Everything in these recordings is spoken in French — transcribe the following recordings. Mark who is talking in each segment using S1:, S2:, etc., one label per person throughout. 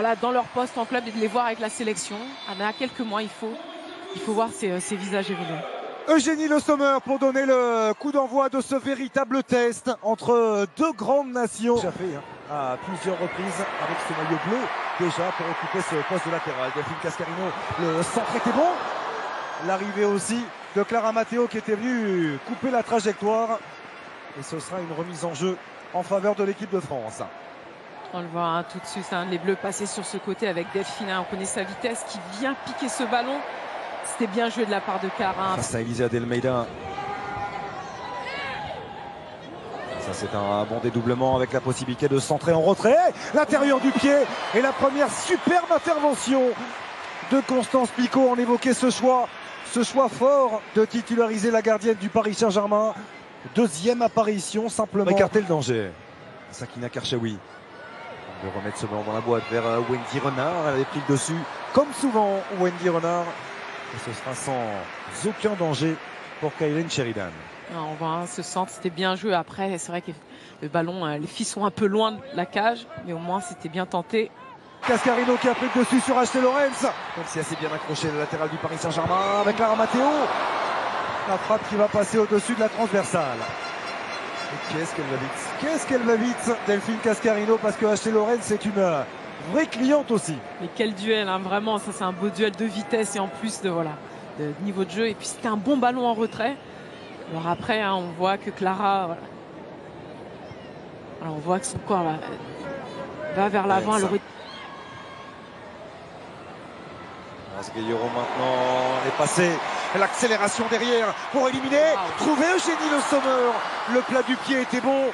S1: Voilà, dans leur poste en club et de les voir avec la sélection. À quelques mois, il faut voir ces visages évoluer.
S2: Eugénie Le Sommer pour donner le coup d'envoi de ce véritable test entre deux grandes nations. Déjà fait à plusieurs reprises avec ce maillot bleu déjà pour occuper ce poste de latéral. Delphine Cascarino, le centre était bon. L'arrivée aussi de Clara Matteo qui était venue couper la trajectoire. Et ce sera une remise en jeu en faveur de l'équipe de France.
S1: On le voit tout de suite, les Bleus passer sur ce côté avec Delphine. On connaît sa vitesse qui vient piquer ce ballon. C'était bien joué de la part de Clara.
S2: Face à Elisa Delmeida. Ça c'est un bon dédoublement avec la possibilité de centrer en retrait. L'intérieur du pied et la première superbe intervention de Constance Picot. On évoquait ce choix fort de titulariser la gardienne du Paris Saint-Germain. Deuxième apparition simplement. Écarter le danger. Sakina Karchaoui. On veut remettre ce ballon dans la boîte vers Wendy Renard. Elle avait pris le dessus comme souvent Wendy Renard. Et ce sera sans aucun danger pour Kaylin Sheridan.
S1: On voit ce centre, c'était bien joué. Après, c'est vrai que le ballon, les filles sont un peu loin de la cage, mais au moins c'était bien tenté.
S2: Cascarino qui a pris le dessus sur Ashley Lorenz. Comme si assez bien accroché le latéral du Paris Saint-Germain avec Clara Matteo. La frappe qui va passer au-dessus de la transversale. Et qu'est-ce qu'elle va vite, Delphine Cascarino, parce que Ashley Lorenz c'est une vraie cliente aussi.
S1: Mais quel duel, vraiment, ça c'est un beau duel de vitesse et en plus de niveau de jeu. Et puis c'était un bon ballon en retrait. Alors après, on voit que Clara, alors on voit que son corps va vers l'avant.
S2: Guerrero maintenant est passé. L'accélération derrière pour éliminer. Trouver Eugénie Le Sommer. Le plat du pied était bon,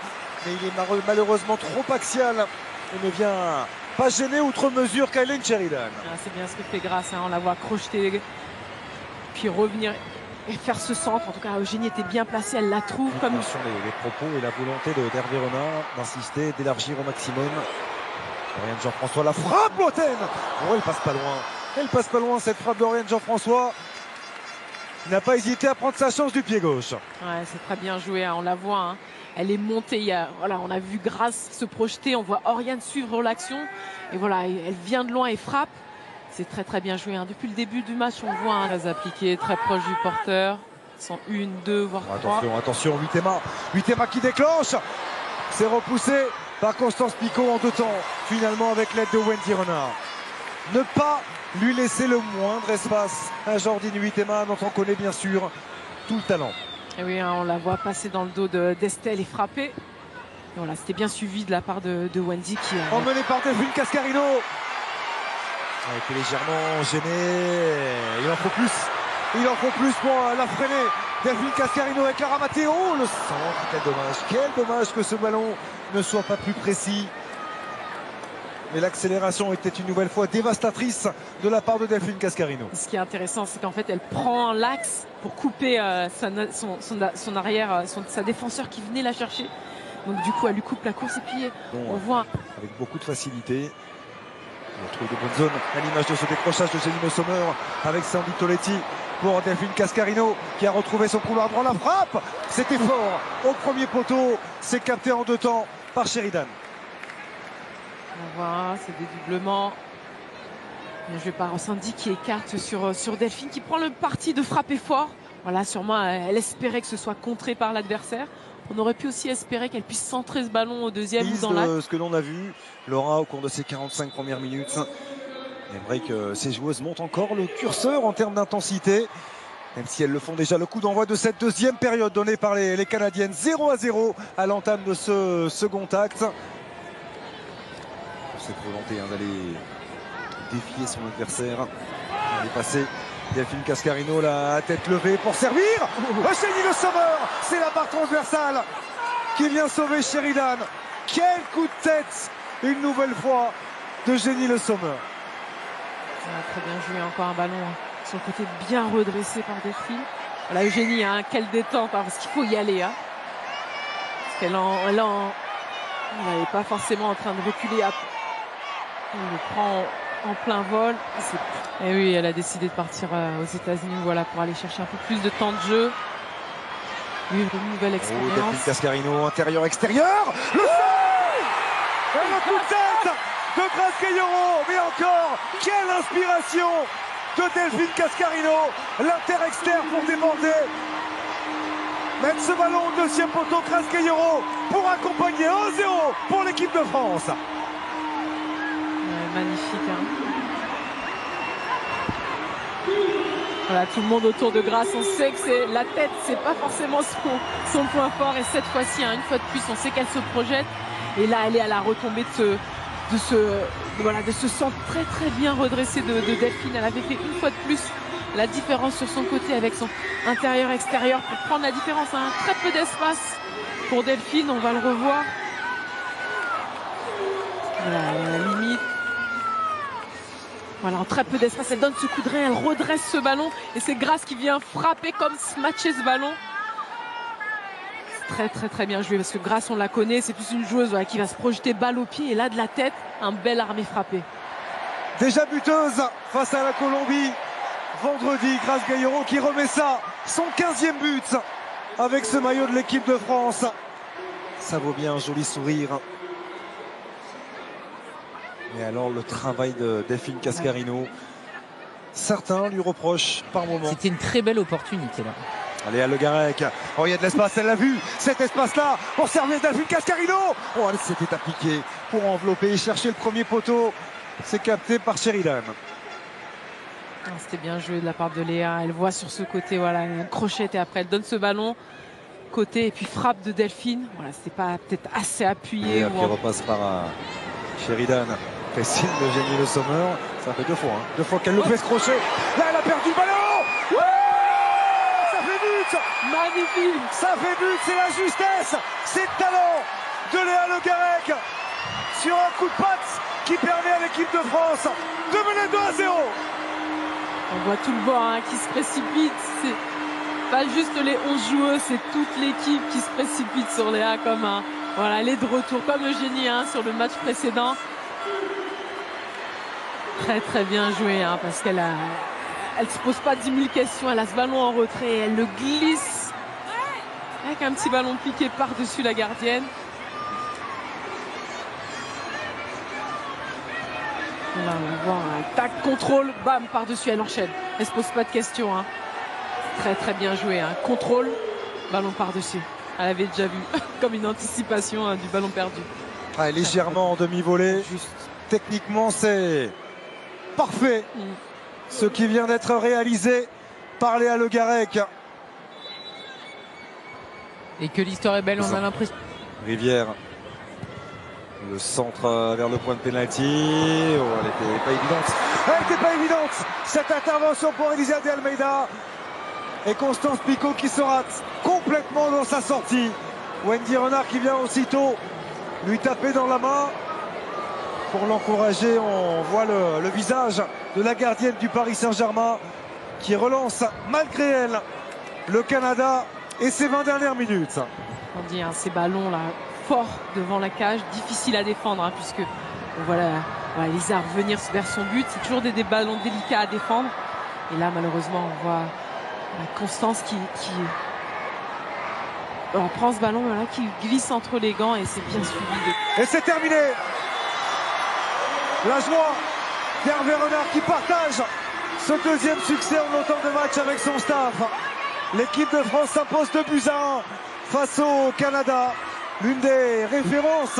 S2: mais il est malheureusement trop axial. Il ne vient pas gêner outre mesure Kaylin Sheridan.
S1: C'est bien ce que fait Grace, on la voit crocheter, puis revenir et faire ce centre. En tout cas, Eugénie était bien placée, elle la trouve comme...
S2: Les propos et la volonté d'Hervé Renard d'insister, d'élargir au maximum. Lauriane Jean-François, la frappe lointaine. Oh, elle passe pas loin. Elle passe pas loin cette frappe d'Lauriane Jean-François. Il n'a pas hésité à prendre sa chance du pied gauche.
S1: Ouais, c'est très bien joué, on la voit. Elle est montée, on a vu Grace se projeter, on voit Oriane suivre l'action. Et voilà, elle vient de loin et frappe. C'est très très bien joué. Depuis le début du match, on le voit. Très appliqué, très proche du porteur. Sans une, deux, voire trois.
S2: Attention, Huitema qui déclenche. C'est repoussé par Constance Picot en deux temps. Finalement avec l'aide de Wendy Renard. Ne pas lui laisser le moindre espace à Jordine Huitema, dont on connaît bien sûr tout le talent.
S1: Et oui, on la voit passer dans le dos d'Estelle et frapper. Et voilà, c'était bien suivi de la part de Wendy qui a...
S2: Emmené par Delphine Cascarino. Elle a été légèrement gênée. Il en faut plus pour la freiner. Delphine Cascarino avec Clara Matteo. Le centre, quel dommage que ce ballon ne soit pas plus précis. Mais l'accélération était une nouvelle fois dévastatrice de la part de Delphine Cascarino.
S1: Ce qui est intéressant, c'est qu'en fait, elle prend l'axe pour couper son arrière, sa défenseur qui venait la chercher. Donc du coup, elle lui coupe la course et puis on voit...
S2: Avec beaucoup de facilité. On retrouve de bonnes zones à l'image de ce décrochage de Eugénie Le Sommer avec Sandy Toletti pour Delphine Cascarino qui a retrouvé son couloir droit. La frappe, c'était fort au premier poteau. C'est capté en deux temps par Sheridan.
S1: On voit ces dédoublements. Bien joué par Sandy qui écarte sur Delphine qui prend le parti de frapper fort. Voilà, sûrement elle espérait que ce soit contré par l'adversaire. On aurait pu aussi espérer qu'elle puisse centrer ce ballon au deuxième ou dans l'axe.
S2: Ce que l'on a vu, Laura, au cours de ces 45 premières minutes, aimerait que ces joueuses montent encore le curseur en termes d'intensité. Même si elles le font déjà, le coup d'envoi de cette deuxième période donnée par les Canadiennes. 0-0 à l'entame de ce second acte. Cette volonté d'aller défier son adversaire. Elle est passée. Delphine Cascarino, la tête levée pour servir. Eugénie Le Sommer, c'est la barre transversale qui vient sauver Sheridan. Quel coup de tête, une nouvelle fois, d'Eugénie Le Sommer.
S1: Très bien joué, encore un ballon sur le côté bien redressé par Delphine. Voilà, Eugénie, quelle détente, parce qu'il faut y aller. Parce qu'elle n'est pas forcément en train de reculer. Elle le prend en plein vol. Et oui, elle a décidé de partir aux États-Unis, voilà, pour aller chercher un peu plus de temps de jeu. Une nouvelle expérience.
S2: Delphine Cascarino, intérieur-extérieur. Le coup de tête de Grace Gayoro, mais encore, quelle inspiration de Delphine Cascarino, l'inter-externe pour déborder. Mettre ce ballon au deuxième poteau, Grace Gayoro pour accompagner 1-0 pour l'équipe de France.
S1: Magnifique, hein. Voilà, tout le monde autour de Grace, on sait que c'est la tête, c'est pas forcément son point fort, et cette fois-ci, hein, une fois de plus, on sait qu'elle se projette, et là elle est à la retombée de ce centre très très bien redressé de Delphine. Elle avait fait une fois de plus la différence sur son côté avec son intérieur-extérieur pour prendre la différence, hein. Très peu d'espace pour Delphine, on va le revoir. Voilà, à la limite. Voilà, en très peu d'espace, elle donne ce coup de rein, elle redresse ce ballon et c'est Grace qui vient frapper comme smatcher ce ballon. C'est très très très bien joué parce que Grace, on la connaît, c'est plus une joueuse, voilà, qui va se projeter balle au pied, et là de la tête, un bel armé frappé.
S2: Déjà buteuse face à la Colombie vendredi, Grace Gayoro qui remet ça, son 15e but avec ce maillot de l'équipe de France. Ça vaut bien un joli sourire. Et alors le travail de Delphine Cascarino, certains lui reprochent par moment.
S3: C'était une très belle opportunité là.
S2: Allez, à Le Garec. Oh, il y a de l'espace, elle l'a vu, cet espace-là pour servir Delphine Cascarino. Oh, elle s'était appliquée pour envelopper et chercher le premier poteau. C'est capté par Sheridan.
S1: C'était bien joué de la part de Léa. Elle voit sur ce côté, voilà, un crochet et après elle donne ce ballon côté et puis frappe de Delphine. Voilà, c'était pas peut-être assez appuyé.
S2: Et qui repasse par Sheridan. Fait signe de Jenny Le Sommer. Ça fait deux fois qu'elle le fait ce crochet. Là, elle a perdu le ballon. Ouais, ça fait but.
S1: Magnifique.
S2: Ça fait but, c'est la justesse. C'est le talent de Léa Le Garec sur un coup de patte qui permet à l'équipe de France de mener 2-0.
S1: On voit tout le banc, hein, qui se précipite. C'est pas juste les 11 joueurs, c'est toute l'équipe qui se précipite sur Léa comme un. Voilà, elle est de retour comme Eugénie, hein, sur le match précédent. Très très bien joué, hein, parce qu'elle se pose pas 10 000 questions. Elle a ce ballon en retrait, elle le glisse avec un petit ballon piqué par-dessus la gardienne. Là, on voit un tac, contrôle, bam, par-dessus, elle enchaîne. Elle se pose pas de questions, hein. Très très bien joué, hein. Contrôle, ballon par-dessus. Elle avait déjà vu comme une anticipation, hein, du ballon perdu.
S2: Ah, légèrement en demi-volée.
S1: Juste.
S2: Techniquement, c'est parfait. Ce qui vient d'être réalisé par Léa Le Garec.
S3: Et que l'histoire est belle, on a l'impression.
S2: Rivière. Le centre vers le point de pénalty. Oh, elle n'était pas évidente. Elle n'était pas évidente. Cette intervention pour Elisa de Almeida. Et Constance Picot qui se rate complètement dans sa sortie. Wendy Renard qui vient aussitôt lui taper dans la main. Pour l'encourager, on voit le visage de la gardienne du Paris Saint-Germain qui relance malgré elle le Canada et ses 20 dernières minutes.
S1: On dit, hein, ces ballons là forts devant la cage, difficile à défendre, hein, puisque on voit Elisa revenir vers son but. C'est toujours des ballons délicats à défendre. Et là, malheureusement, on voit Constance qui prend ce ballon, voilà, qui glisse entre les gants, et c'est bien suivi.
S2: Et c'est terminé. La joie d'Hervé Renard qui partage ce deuxième succès en autant de matchs avec son staff. L'équipe de France s'impose 2-1 face au Canada. L'une des références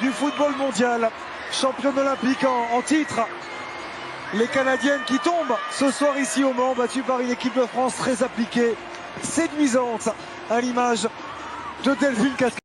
S2: du football mondial. Championne olympique en titre. Les Canadiennes qui tombent ce soir ici au Mans, battues par une équipe de France très appliquée, séduisante, à l'image de Delphine Cascarino.